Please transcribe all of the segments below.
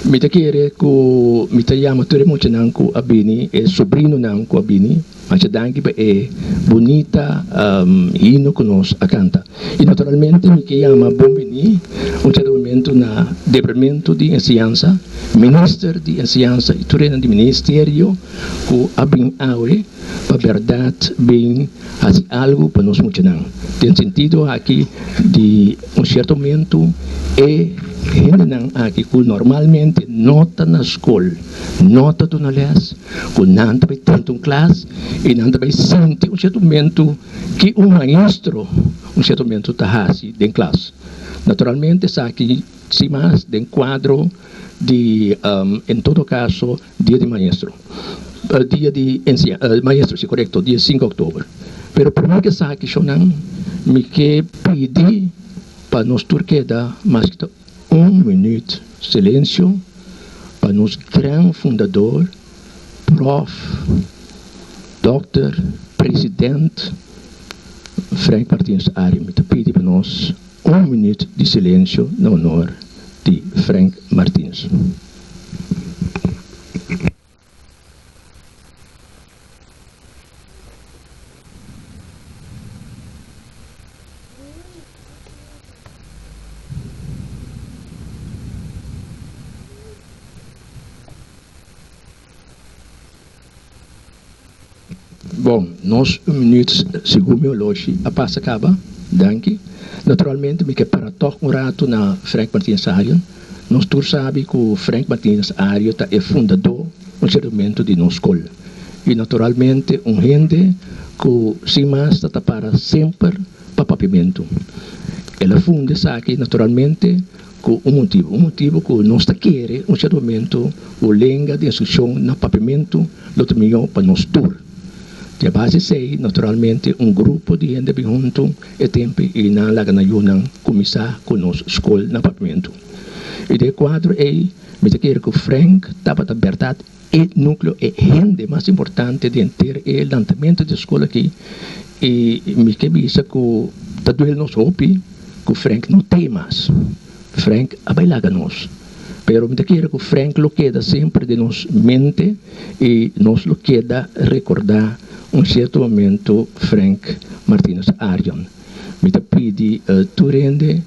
Mi te quiere ku mi te llama tu mucho nanku abini e sobrino nanku abini ma c'è anche è bonita hino conosce a canta e naturalmente mi chiama Bombini un certo momento na departamento di insegnanza minister di insegnanza e turena di ministerio ku abin awe pa verdade bem as algo para nós muito não tem sentido aqui de um certo momento e ainda não aqui que normalmente nota na escola nota do nales que não também tanto um classe e não também sente um certo momento que um maestro um certo momento está assim em classe naturalmente está aqui se mais de quadro de em todo caso dia de maestro dia de maestro se correto dia 5 de outubro pero por mim que está aqui não me que pedi para nós turqueda mais que 1 minuto silêncio para nosso grande fundador, prof, doutor, presidente Frank Martins Ario. Me pedi para nós 1 minuto de silêncio no honor de Frank Martins. Bom, nós 1 minuto, segundo meu loja, a passa acaba, danke. Naturalmente, me que para tocar um rato na Frank Martins Ario, nós todos sabemos que o Frank Martins Ario é fundador do segmento de nossa escola. E naturalmente, gente que se mais está para sempre para pavimento. Ela funda isso aqui, naturalmente, com um motivo que nós queremos, um certo momento, o lenga de instrução no pavimento, do melhor para nós tour. De base sei, naturalmente, grupo de gente bem junto e tempo e na laga na yunang começar com nossa escola no pavimento. E de quadro aí, me quero que o Frank estava a verdade e núcleo é gente mais importante de ter o lançamento da escola aqui e me que bisa que está doendo nos hopi que o Frank não tem mais. Frank abailaga nós. Pero me quero que o Frank lo queda sempre de nos mente e nos lo queda recordar certo momento Frank Martins Arion. Me pedi tu rende,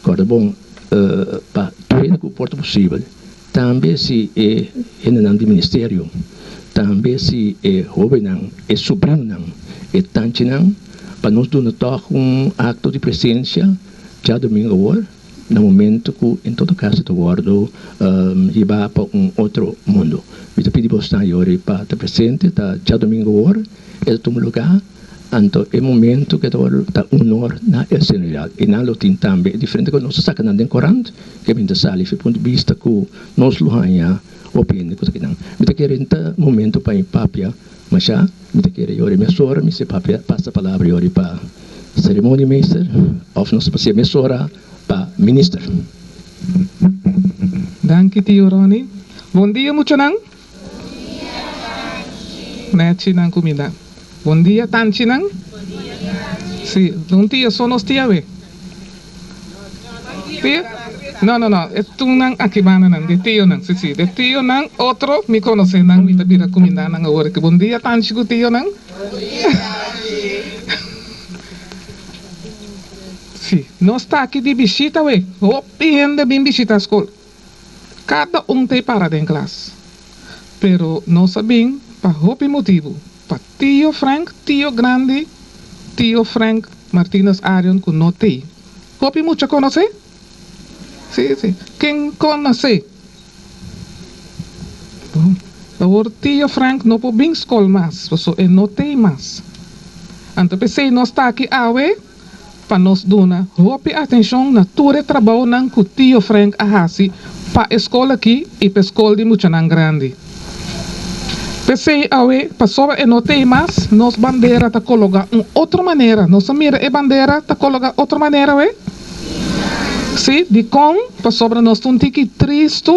corda bom, para tu rende que porta possível. Também se é no ministério, também se é jovem, é sobrinho, é tantinão, para nós dar acto de presença, já domingo agora, no momento que, em todo caso, eu guardo e vai para outro mundo. Me pedi para estar aí para estar presente, já domingo agora, é um lugar, então é momento que está honor na essencial e na lotin também, diferente que nós sacamos em corante, que é muito sali, do ponto de vista que nós luhanha opinião que não. Me quero então momento para papia, mas já me quero ir mesora, me se papia passa a palavra ir para cerimônia meister, ou nós passar mesora para minister. Danke tio Roni. Bom dia muito não? Neti não comida. Bom dia, Tanchi nang? Sim, não tia, só nos tia, we. Tia? Não, é tu nang akibana nang, de tio nang, sim, de tio nang, outro, me conhece nang, me tabira comida nang agora, que bom dia, Tanchi, com tio nang? Bom dia, Tanchi. Sim, nós está aqui de visita, we. Gente bem visita a escola. Cada tem para em classe. Pero nós sabemos, para o motivo. Pa tio Frank, tio grande, tio Frank Martins Arion que não tem. Hopi mucho conoce? Sí. Quem conoce? Por tio Frank não pode vir escola mais, porque não tem mais. Então, pensei, nós está aqui awe, para nós dar hopi atenção na tua trabalho nang que tio Frank ahasi para a escola aqui e para a escola de muito grande. Pensei, passou e não tem mais, nos bandeira está colocar outra maneira. Nossa mira e bandeira está colocar outra maneira, Sim, de com, passou para nós um tique triste,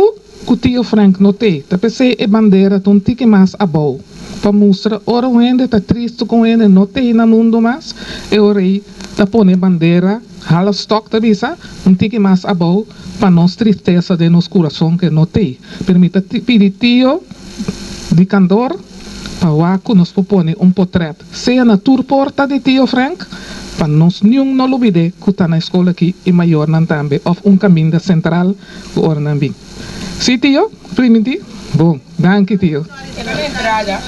que o tio Frank não tem. Pensei, e bandeira um tique mais abou. Para mostrar, ora o ende está triste com ele, não tem no mundo mais. E ora aí, está pondo bandeira, hala stock tabisa, tiki mas abaw, para nos tristeza de nos coração que não tem. Permita pedir tio, de candor, para waku nos propone portrait. Seja na tour porta de tio Frank, para nos nenhum não olvide que está na escola aqui e maior nan tambe, of caminho central, que ora nan bem. Sim, tio? Primiti? Bom, danke, tio.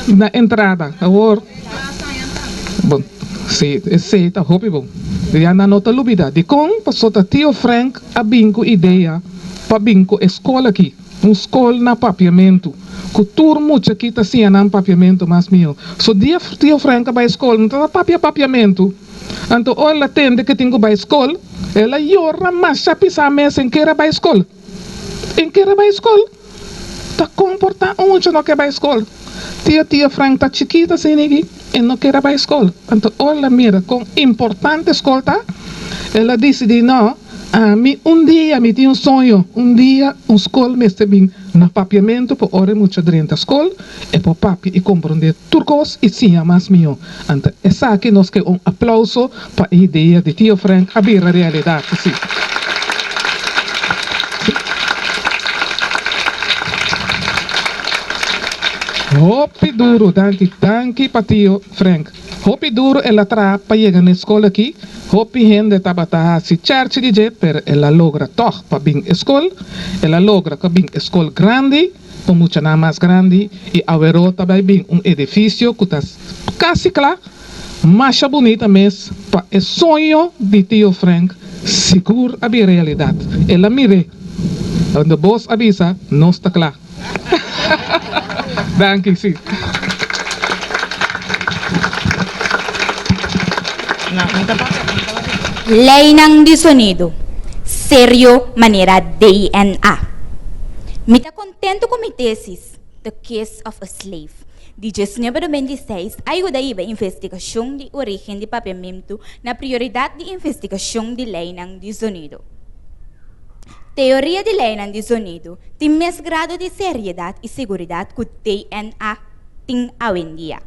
Na entrada, agora. Bom, sim, tá hopi bom. Já na nota lubida, de com, passou a tio Frank a binco ideia, para binco escola aqui, escola na papiamento. Cultura muito aqui tá assim, na papiamento mais meu. So dia tio Frank vai escola, não tá papiamento. Então, olha, tende que tenho vai escola, ela llora mais a pisar mesa em que era vai escola. Em que era vai escola? Tá comportando onde não quer vai escola. Tia Frank tá chiquita assim aqui e não quer vai escola. Então, olha, mira, com importante escola, ela decide, não, dia me tinha sonho, dia escola me está bem na papiamento, por hora muito dentro da escola, e por papi e compreender turcos e sim, mais meu. Então, essa aqui nós quer aplauso para a ideia de tio Frank abrir a realidade, sim. Hopi duro, danke para tio Frank. Hopi duro ela tra para chegar na escola aqui. Hopi gente tabata se church de jet, pero ela logra toch para bem escola. Ela logra que bem escola grande, com muita nada mais grande e avero também bem edifício que está quase claro, mais bonita mesmo para o sonho de tio Frank seguro a realidade. Ela mire, quando vos avisa, não está claro. Danke, sim. Lei ng di sonido. Serio maneira DNA. Me tá contento com minha tesis, The Case of a Slave. De 1926, ajuda a investigação de origem de papiamento na prioridade de investigação de lei ng di sonido. Teoria de lei ng di sonido tem mais grado de seriedade e segurança que o DNA tem hoje em dia.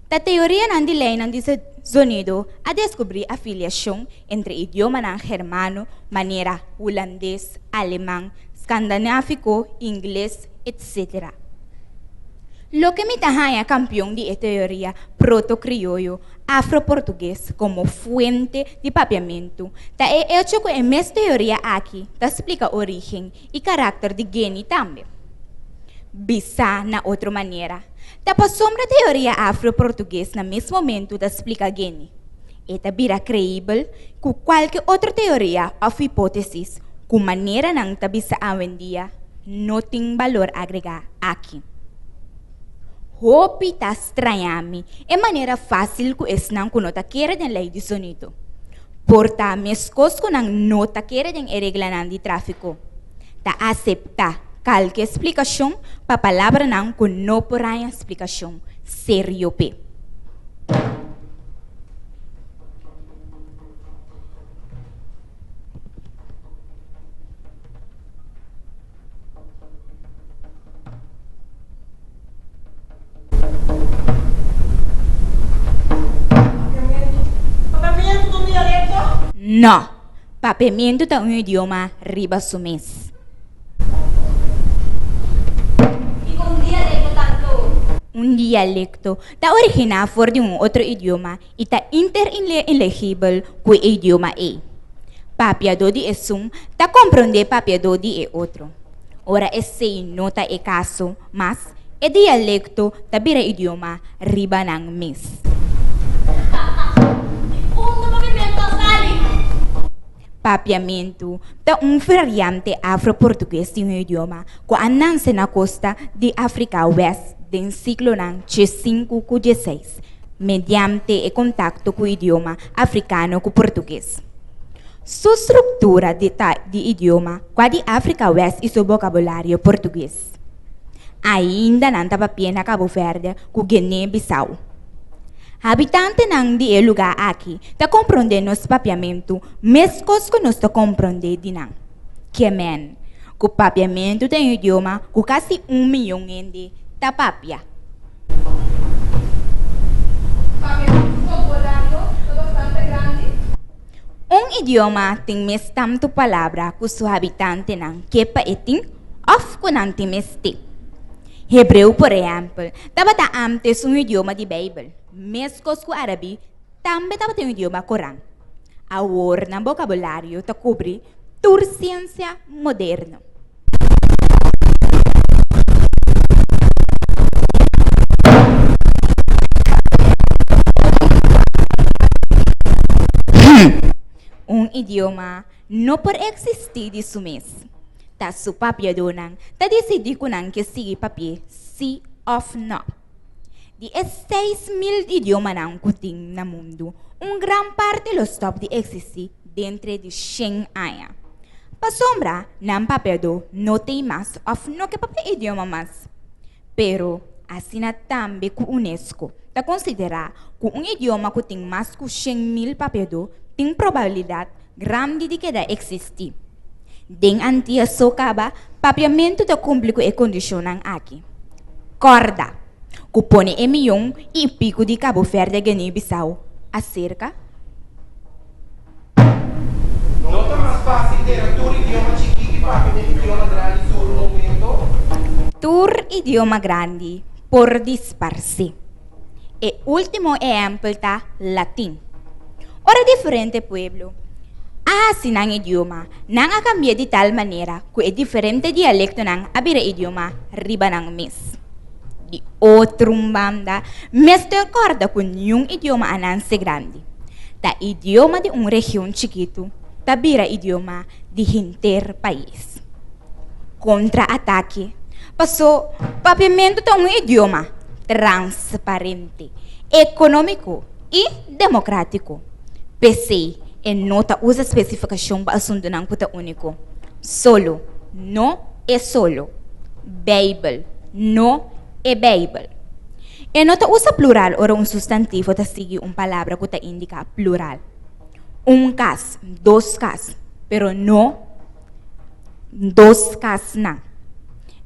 A teoria ng di lei ng di sonido a descobrir a filiação entre idioma ng germano, maneira holandês, alemão, escandinavico, inglês, etc. Lo que me tahaya campeão de teoria proto-criollo afro-português como fuente de papiamento, ta é hecho que a mesma teoria aqui ta explica a origem e caráter de gene também. Bisa na outra maneira, ta sombra teoria afro-português na mesmo momento ta explica gene. Eta vira creível que qualquer outra teoria ou hipótesis com maneira ng tabisa awen dia não tem valor agregar aqui. Hopi ta estranhami, é maneira fácil que es não kunota queira den lei de sonido. Porta mescos com não nota queira den regla nan de tráfico. Ta acepta qualquer explicação pa palavra não com não porém explicação. Sério pe. No, papiamento é idioma riba sumes. E com dialecto tanto? Dialecto está originado de outro idioma e está interinlegível com o idioma E. Papiado de um está compreender papiado de outro. Ora, esse nota é caso, mas o dialecto está vira idioma riba ng mes. Papiamento é variante afro-português de idioma que ananse na costa de África Oeste do século XVI, mediante o contato com o idioma africano com o português. Sua estrutura de idioma com a de África Oeste e seu vocabulário português. Ainda não estava bem na Cabo Verde com Guiné-Bissau. Habitante ng di lugar aqui, ta compreender nos papiamento, mescos que nos ta compreender de nang. Que men, o papiamento tem idioma, com quase 1 milhão de ta papia. idioma tem mes tanto palavra que os habitantes não kepa eting of que não tem mes te. Hebreu, por exemplo, tabata antes idioma de Bible, mescos com árabe, também tabata idioma Corão. Agora, no vocabulário, ta cobre tur ciência moderna. Idioma não por existir de sumes. Ta su papia donang, ta decidi kunang que sigue papia, si of no. De 6.000 idiomas nang kuting na mundo, gran parte los stop de existir dentro de 100 anos. Pa sombra, nan papel do no tem mais of no que papel idioma mais. Pero, assina também com UNESCO, ta considera que idioma que tem mais que 100.000 papel do tem probabilidade grande de que existir. Den antia socaba, papiamento da cumpre com a condição aqui. Corda, que põe emilhão e pico de Cabo Verde Guiné-Bissau, acerca. Não está mais fácil ter tur idioma chiquito e papi idioma grande sur momento? Tur idioma grande por disparse. E último exemplo tá latim. Ora diferente pueblo. Assim ang idioma, nang cambia de tal maneira que é diferente dialecto nang abira idioma riba ng mes. De outro banda, mes de acorda com yung idioma ananse grande. Ta idioma de região chiquito, ta bira idioma de hinter país. Contra-ataque, passou papiamento ta idioma transparente, econômico e democrático. PC e nota usa especificação para assunto ng puta único. Solo, no é solo. Bible, no é Bible. E nota usa plural ora substantivo ta sigue palavra que ta indica plural. Cas, dos cas, pero no dos cas na.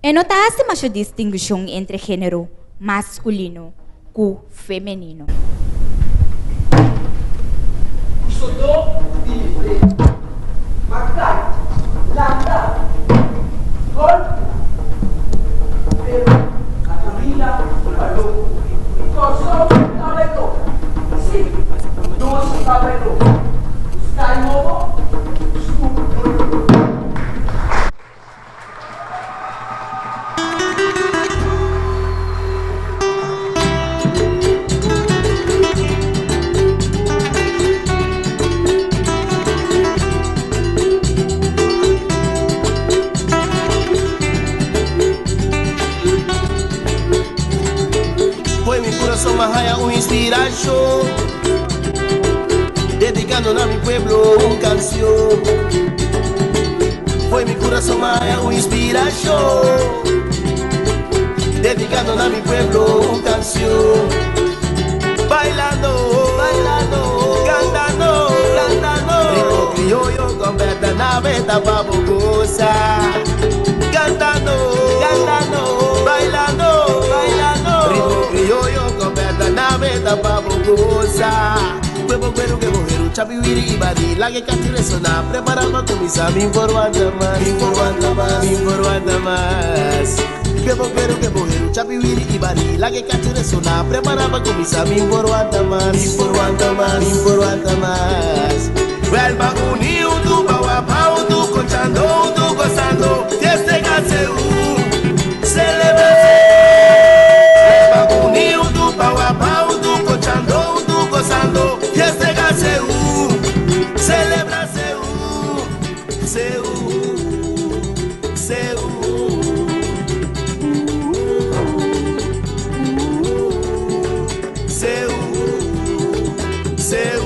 E nota hace macho distinção entre gênero masculino e feminino. Soto, dili, makai, lambda, gol, pero la familia valor. Coso, tabelo, sí, dos tabelo, sky movo, Mahaya inspiración, dedicando a mi pueblo una canción. Fue mi corazón Mahaya inspiración, dedicando a mi pueblo una canción. Bailando, bailando, cantando, cantando, ritmo criollo con verde naveta pa' Bogosa. Cantando, cantando, bailando, bailando, ritmo criollo naveta pa' Bogosa. Huevo cuero que mujer, chapiwiri y badi. La que casi resona, prepara pa' comisa. Mi informando más, mi informando más, mi informando más. Huevo cuero que mujer, chapiwiri y badi. La que casi resona, prepara pa' comisa. Mi informando más, mi informando más, mi informando más. Vuelva unido, tu pa' tu conchando, tu gozando. Y este gaseu, celebración. Pau, tu cochando, tu gozando, y este gaseu, celebra seu, seu, seu, seu, seu.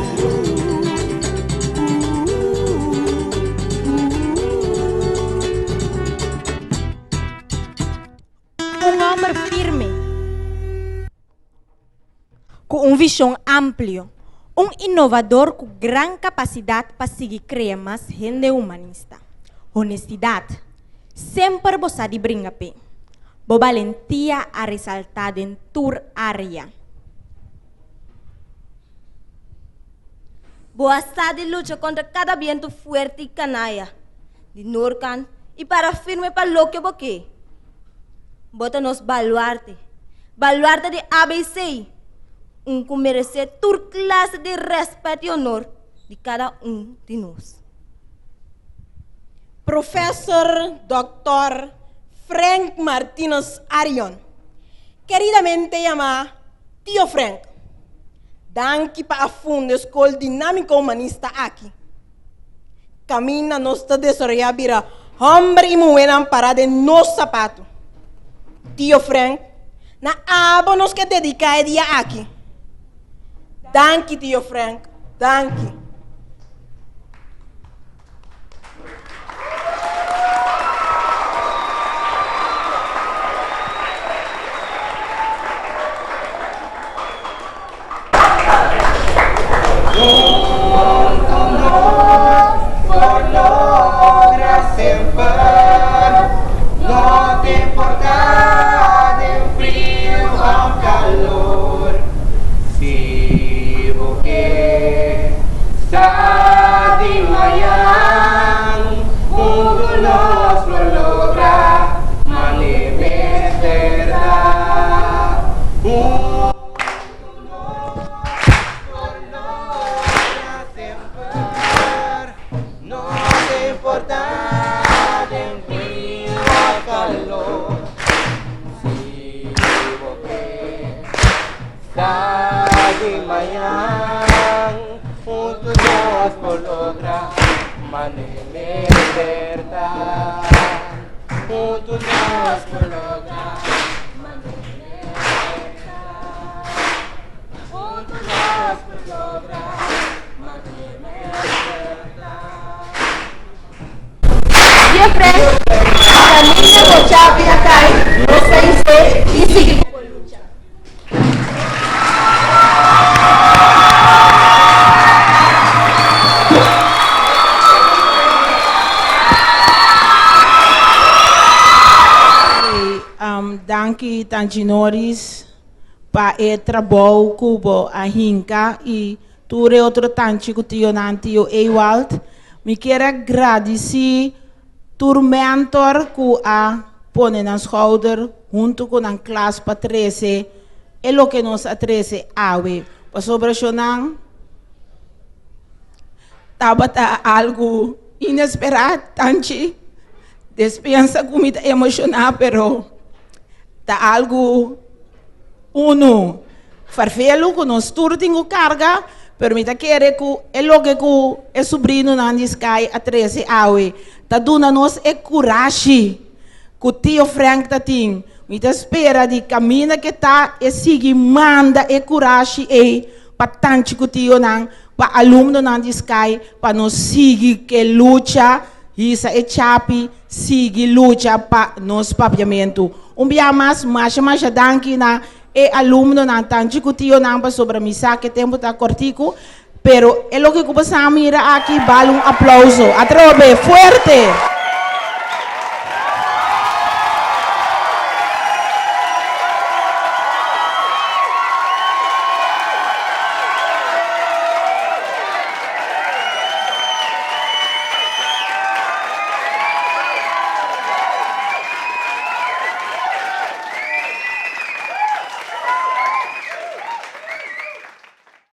Homem firme, com visão ampla, inovador com grande capacidade para seguir criar mais gente humanista. Honestidade, sempre você de brinca pé. Valentia a ressaltar em toda área. Boa de lucha contra cada viento fuerte y canalla. De Norcan y para firme para lo que boque. Bota nos baluarte. Baluarte de ABC. Que merece tu clase de respeto y honor de cada de nós. Professor Dr. Frank Martínez Arion, queridamente llamado Tio Frank, danke para a fundo escola dinâmica humanista aqui. Camina nossa desarrollar homem e mulher para de nos sapato. Tio Frank, na aba nos que dedicar dia aqui. Danke, Tio Frank, danke. No te importa de frío o calor, si porque está de manhã, mundo nos logra manifestar. No te importa de frío o calor, si porque está de manhã, juntos nos por lograr libertad. Juntos nos por lograr libertad. Juntos nos por lograr Siempre, la niña bochapa y acá, no se dice y sigue con lucha. Danke, Tanginoris, para o trabalho cubo a Hinka e ture outro tanto que tio Nantio Ewald. Me quero agradecer o mentor que a põe na schouder junto com a classe para 13 e o que nos a 13 awe. Para sobrechonar, estava algo inesperado, tanto despensa comida emocional, pero tá algo uno farfelo que nós turtinho carga, permita querer que é logo que é sobrinho na Sky a 13 awe, tá dando nós é coragem que o tio Frank tá tem, me espera de caminho que tá e seguir manda é coragem e para tanto que o tio não para aluno na Sky para nós seguir que luta isso é chapi seguir luta para nos papiamento. Dia mais danke na e aluno na tanto que tio não sobre a missa que tempo tá cortico, pero é lo que passamos aqui vale aplauso. Atrobe fuerte.